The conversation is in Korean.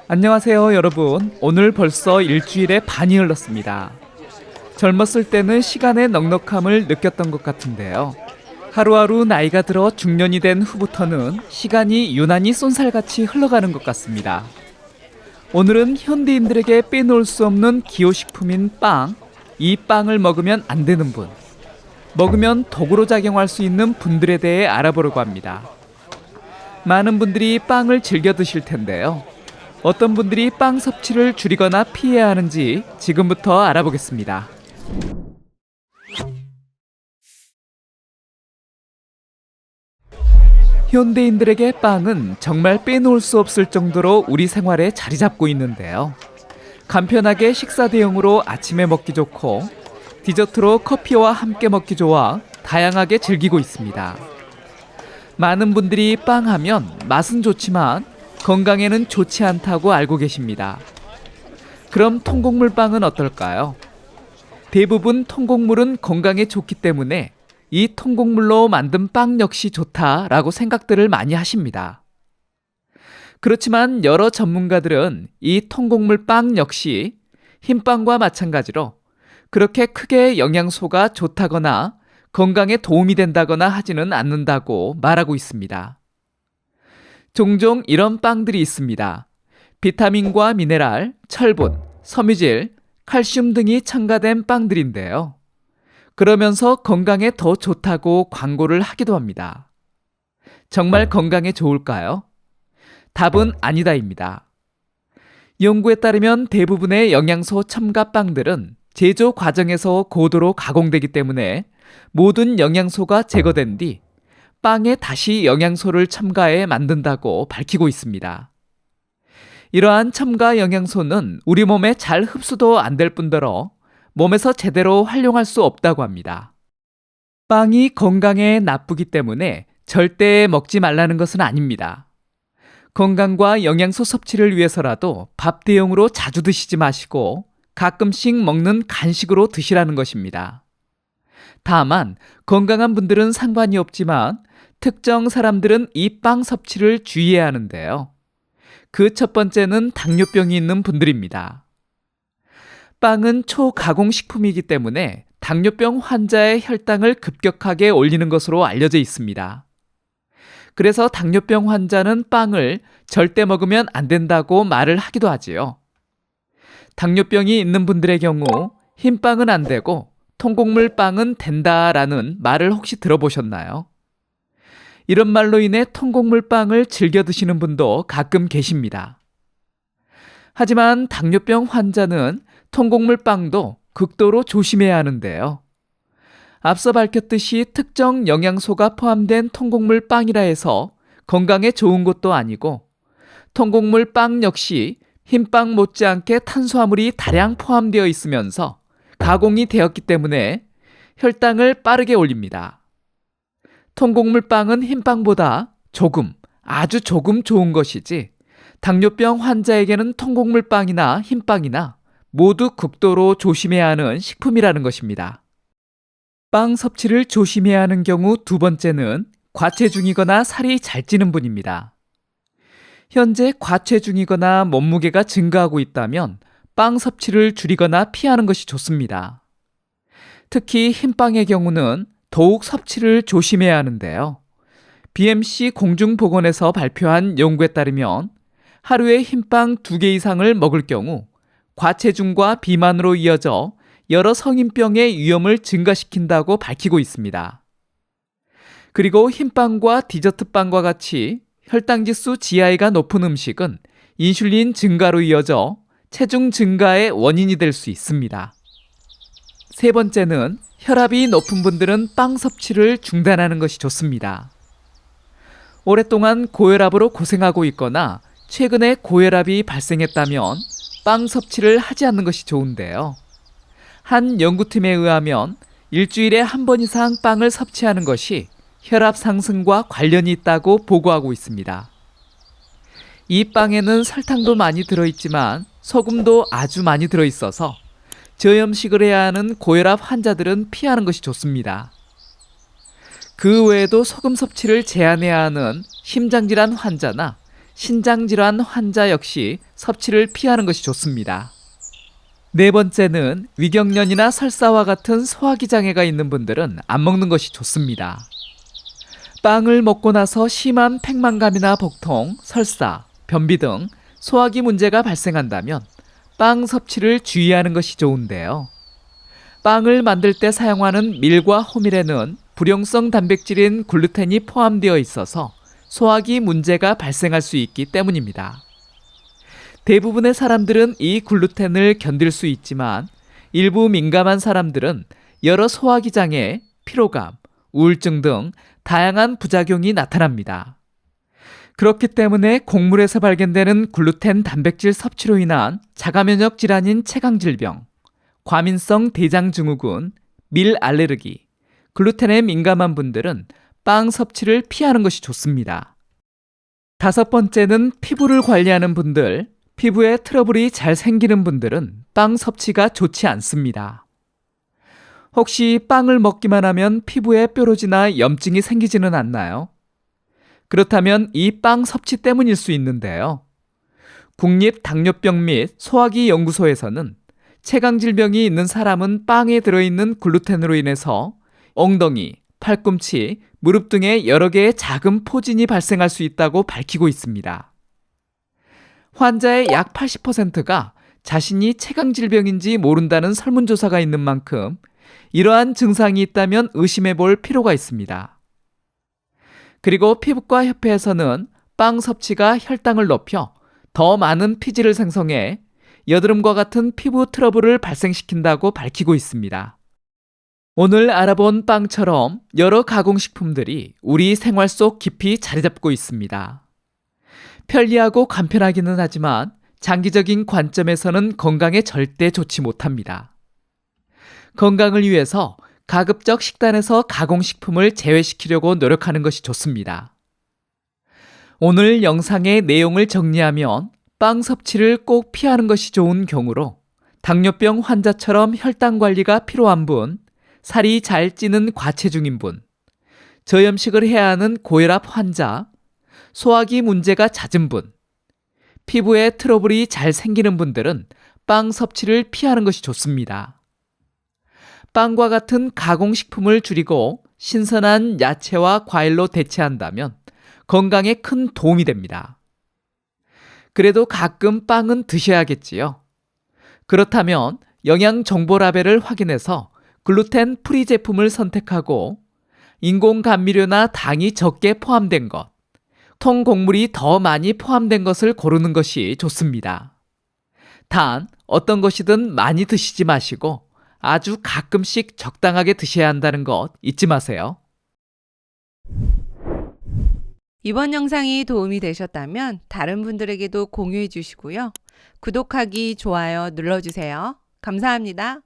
안녕하세요, 여러분. 오늘 벌써 일주일의 반이 흘렀습니다. 젊었을 때는 시간의 넉넉함을 느꼈던 것 같은데요. 하루하루 나이가 들어 중년이 된 후부터는 시간이 유난히 쏜살같이 흘러가는 것 같습니다. 오늘은 현대인들에게 빼놓을 수 없는 기호식품인 빵, 이 빵을 먹으면 안 되는 분, 먹으면 독으로 작용할 수 있는 분들에 대해 알아보려고 합니다. 많은 분들이 빵을 즐겨 드실 텐데요. 어떤 분들이 빵 섭취를 줄이거나 피해야 하는지 지금부터 알아보겠습니다. 현대인들에게 빵은 정말 빼놓을 수 없을 정도로 우리 생활에 자리 잡고 있는데요. 간편하게 식사 대용으로 아침에 먹기 좋고 디저트로 커피와 함께 먹기 좋아 다양하게 즐기고 있습니다. 많은 분들이 빵 하면 맛은 좋지만 건강에는 좋지 않다고 알고 계십니다. 그럼 통곡물 빵은 어떨까요? 대부분 통곡물은 건강에 좋기 때문에 이 통곡물로 만든 빵 역시 좋다라고 생각들을 많이 하십니다. 그렇지만 여러 전문가들은 이 통곡물 빵 역시 흰빵과 마찬가지로 그렇게 크게 영양소가 좋다거나 건강에 도움이 된다거나 하지는 않는다고 말하고 있습니다. 종종 이런 빵들이 있습니다. 비타민과 미네랄, 철분, 섬유질, 칼슘 등이 첨가된 빵들인데요. 그러면서 건강에 더 좋다고 광고를 하기도 합니다. 정말 건강에 좋을까요? 답은 아니다입니다. 연구에 따르면 대부분의 영양소 첨가 빵들은 제조 과정에서 고도로 가공되기 때문에 모든 영양소가 제거된 뒤 빵에 다시 영양소를 첨가해 만든다고 밝히고 있습니다. 이러한 첨가 영양소는 우리 몸에 잘 흡수도 안 될 뿐더러 몸에서 제대로 활용할 수 없다고 합니다. 빵이 건강에 나쁘기 때문에 절대 먹지 말라는 것은 아닙니다. 건강과 영양소 섭취를 위해서라도 밥 대용으로 자주 드시지 마시고 가끔씩 먹는 간식으로 드시라는 것입니다. 다만 건강한 분들은 상관이 없지만 특정 사람들은 이 빵 섭취를 주의해야 하는데요. 그 첫 번째는 당뇨병이 있는 분들입니다. 빵은 초가공식품이기 때문에 당뇨병 환자의 혈당을 급격하게 올리는 것으로 알려져 있습니다. 그래서 당뇨병 환자는 빵을 절대 먹으면 안 된다고 말을 하기도 하지요. 당뇨병이 있는 분들의 경우 흰빵은 안 되고 통곡물 빵은 된다라는 말을 혹시 들어보셨나요? 이런 말로 인해 통곡물 빵을 즐겨 드시는 분도 가끔 계십니다. 하지만 당뇨병 환자는 통곡물 빵도 극도로 조심해야 하는데요. 앞서 밝혔듯이 특정 영양소가 포함된 통곡물 빵이라 해서 건강에 좋은 것도 아니고 통곡물 빵 역시 흰빵 못지않게 탄수화물이 다량 포함되어 있으면서 가공이 되었기 때문에 혈당을 빠르게 올립니다. 통곡물 빵은 흰빵보다 조금, 아주 조금 좋은 것이지 당뇨병 환자에게는 통곡물 빵이나 흰빵이나 모두 극도로 조심해야 하는 식품이라는 것입니다. 빵 섭취를 조심해야 하는 경우 두 번째는 과체중이거나 살이 잘 찌는 분입니다. 현재 과체중이거나 몸무게가 증가하고 있다면 빵 섭취를 줄이거나 피하는 것이 좋습니다. 특히 흰빵의 경우는 더욱 섭취를 조심해야 하는데요. BMC 공중보건에서 발표한 연구에 따르면 하루에 흰빵 2개 이상을 먹을 경우 과체중과 비만으로 이어져 여러 성인병의 위험을 증가시킨다고 밝히고 있습니다. 그리고 흰빵과 디저트빵과 같이 혈당지수 GI가 높은 음식은 인슐린 증가로 이어져 체중 증가의 원인이 될 수 있습니다. 세 번째는 혈압이 높은 분들은 빵 섭취를 중단하는 것이 좋습니다. 오랫동안 고혈압으로 고생하고 있거나 최근에 고혈압이 발생했다면 빵 섭취를 하지 않는 것이 좋은데요. 한 연구팀에 의하면 일주일에 한 번 이상 빵을 섭취하는 것이 혈압 상승과 관련이 있다고 보고하고 있습니다. 이 빵에는 설탕도 많이 들어있지만 소금도 아주 많이 들어있어서 저염식을 해야 하는 고혈압 환자들은 피하는 것이 좋습니다. 그 외에도 소금 섭취를 제한해야 하는 심장질환 환자나 신장질환 환자 역시 섭취를 피하는 것이 좋습니다. 네 번째는 위경련이나 설사와 같은 소화기 장애가 있는 분들은 안 먹는 것이 좋습니다. 빵을 먹고 나서 심한 팽만감이나 복통, 설사, 변비 등 소화기 문제가 발생한다면 빵 섭취를 주의하는 것이 좋은데요. 빵을 만들 때 사용하는 밀과 호밀에는 불용성 단백질인 글루텐이 포함되어 있어서 소화기 문제가 발생할 수 있기 때문입니다. 대부분의 사람들은 이 글루텐을 견딜 수 있지만 일부 민감한 사람들은 여러 소화기 장애, 피로감, 우울증 등 다양한 부작용이 나타납니다. 그렇기 때문에 곡물에서 발견되는 글루텐 단백질 섭취로 인한 자가면역 질환인 체강질병, 과민성 대장증후군, 밀 알레르기, 글루텐에 민감한 분들은 빵 섭취를 피하는 것이 좋습니다. 다섯 번째는 피부를 관리하는 분들, 피부에 트러블이 잘 생기는 분들은 빵 섭취가 좋지 않습니다. 혹시 빵을 먹기만 하면 피부에 뾰루지나 염증이 생기지는 않나요? 그렇다면 이 빵 섭취 때문일 수 있는데요. 국립당뇨병 및 소화기 연구소에서는 체강질병이 있는 사람은 빵에 들어있는 글루텐으로 인해서 엉덩이, 팔꿈치, 무릎 등의 여러 개의 작은 포진이 발생할 수 있다고 밝히고 있습니다. 환자의 약 80%가 자신이 체강질병인지 모른다는 설문조사가 있는 만큼 이러한 증상이 있다면 의심해 볼 필요가 있습니다. 그리고 피부과 협회에서는 빵 섭취가 혈당을 높여 더 많은 피지를 생성해 여드름과 같은 피부 트러블을 발생시킨다고 밝히고 있습니다. 오늘 알아본 빵처럼 여러 가공식품들이 우리 생활 속 깊이 자리 잡고 있습니다. 편리하고 간편하기는 하지만 장기적인 관점에서는 건강에 절대 좋지 못합니다. 건강을 위해서 가급적 식단에서 가공식품을 제외시키려고 노력하는 것이 좋습니다. 오늘 영상의 내용을 정리하면 빵 섭취를 꼭 피하는 것이 좋은 경우로 당뇨병 환자처럼 혈당 관리가 필요한 분, 살이 잘 찌는 과체중인 분, 저염식을 해야 하는 고혈압 환자, 소화기 문제가 잦은 분, 피부에 트러블이 잘 생기는 분들은 빵 섭취를 피하는 것이 좋습니다. 빵과 같은 가공식품을 줄이고 신선한 야채와 과일로 대체한다면 건강에 큰 도움이 됩니다. 그래도 가끔 빵은 드셔야겠지요. 그렇다면 영양 정보 라벨을 확인해서 글루텐 프리 제품을 선택하고 인공 감미료나 당이 적게 포함된 것, 통곡물이 더 많이 포함된 것을 고르는 것이 좋습니다. 단, 어떤 것이든 많이 드시지 마시고 아주 가끔씩 적당하게 드셔야 한다는 것 잊지 마세요. 이번 영상이 도움이 되셨다면 다른 분들에게도 공유해 주시고요. 구독하기, 좋아요 눌러주세요. 감사합니다.